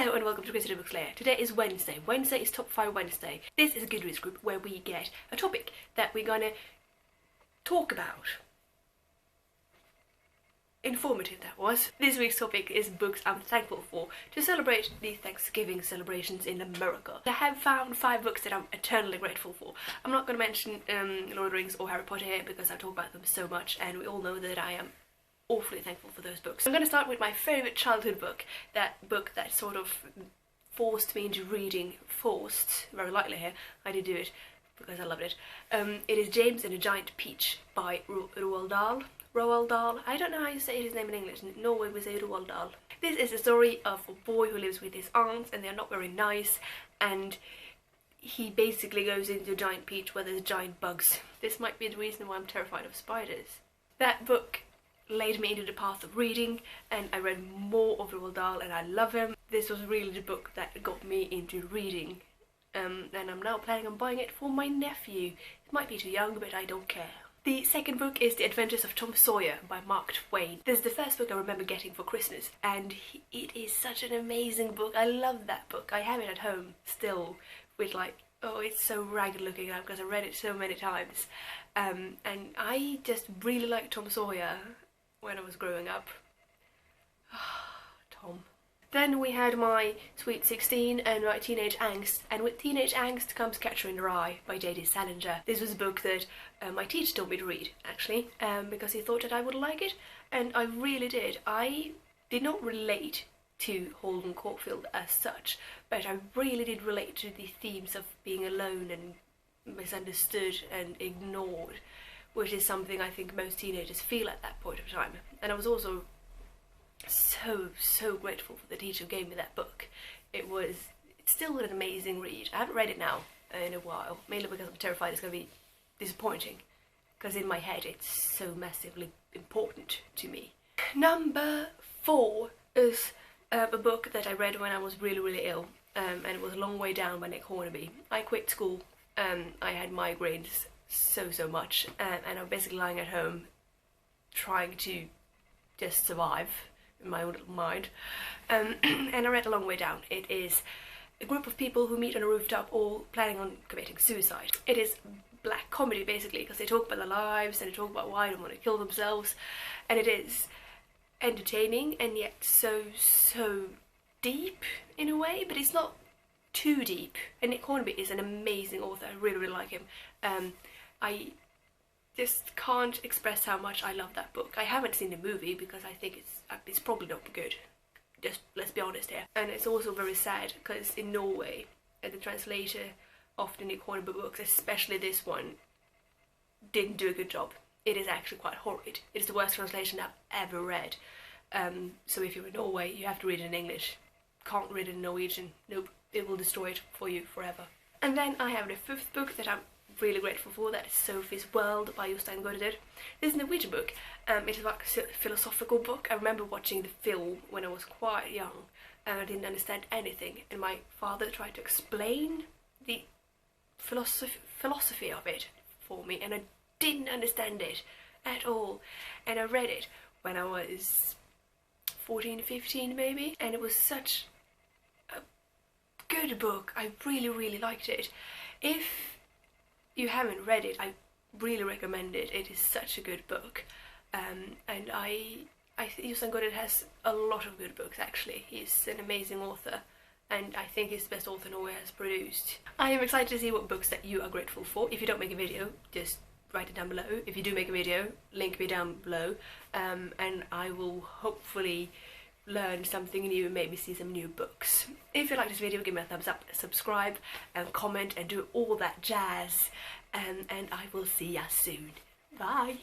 Hello and welcome to Christy Book Slayer. Today is Wednesday. Wednesday is Top 5 Wednesday. This is a Goodreads group where we get a topic that we're gonna talk about. Informative that was. This week's topic is books I'm thankful for to celebrate the Thanksgiving celebrations in America. I have found 5 books that I'm eternally grateful for. I'm not going to mention Lord of the Rings or Harry Potter here because I've talked about them so much and we all know that I am awfully thankful for those books. I'm going to start with my favourite childhood book, that book that sort of forced me into reading, forced, very lightly here, I did do it because I loved it. It is James and the Giant Peach by Roald Dahl. Roald Dahl. I don't know how you say his name in English. In Norway we say Roald Dahl. This is the story of a boy who lives with his aunts and they're not very nice, and he basically goes into a giant peach where there's giant bugs. This might be the reason why I'm terrified of spiders. That book laid me into the path of reading and I read more of Roald Dahl and I love him. This was really the book that got me into reading, and I'm now planning on buying it for my nephew. It might be too young but I don't care. The second book is The Adventures of Tom Sawyer by Mark Twain. This is the first book I remember getting for Christmas and it is such an amazing book. I love that book. I have it at home still with like, oh, it's so ragged looking now because I read it so many times. And I just really liked Tom Sawyer when I was growing up. Tom. Then we had my Sweet 16 and my Teenage Angst, and with Teenage Angst comes Catcher in the Rye by J.D. Salinger. This was a book that my teacher told me to read, actually, because he thought that I would like it, and I really did. I did not relate to Holden Caulfield as such, but I really did relate to the themes of being alone and misunderstood and ignored, which is something I think most teenagers feel at that point of time. And I was also so grateful for the teacher who gave me that book. It's still an amazing read. I haven't read it now in a while, mainly because I'm terrified it's going to be disappointing, because in my head it's so massively important to me. Number 4 is a book that I read when I was really ill, and it was A Long Way Down by Nick Hornby. I quit school, I had migraines so much, and I'm basically lying at home trying to just survive in my own little mind, and I read A Long Way Down. It is a group of people who meet on a rooftop all planning on committing suicide. It is black comedy basically, because they talk about their lives and they talk about why they want to kill themselves, and it is entertaining and yet so deep in a way, but it's not too deep. And Nick Hornby is an amazing author. I really like him. I just can't express how much I love that book. I haven't seen the movie because I think it's probably not good. Just let's be honest here. And it's also very sad because in Norway, the translator of the Nick Hornby books, especially this one, didn't do a good job. It is actually quite horrid. It is the worst translation I've ever read. So if you're in Norway, you have to read it in English. Can't read it in Norwegian. Nope, it will destroy it for you forever. And then I have the 5th book that I'm really grateful for. That is Sophie's World by Jostein Gaarder. This is a Norwegian book. It is like a philosophical book. I remember watching the film when I was quite young and I didn't understand anything, and my father tried to explain the philosophy of it for me and I didn't understand it at all, and I read it when I was 14, 15 maybe, and it was such a good book. I really liked it. If you haven't read it, I really recommend it. It is such a good book, and I think Jostein Gaarder has a lot of good books actually. He's an amazing author and I think he's the best author Norway has produced. I am excited to see what books that you are grateful for. If you don't make a video, just write it down below. If you do make a video, link me down below, and I will hopefully learn something new and maybe see some new books. If you like this video, give me a thumbs up, subscribe and comment and do all that jazz, and I will see ya soon. Bye!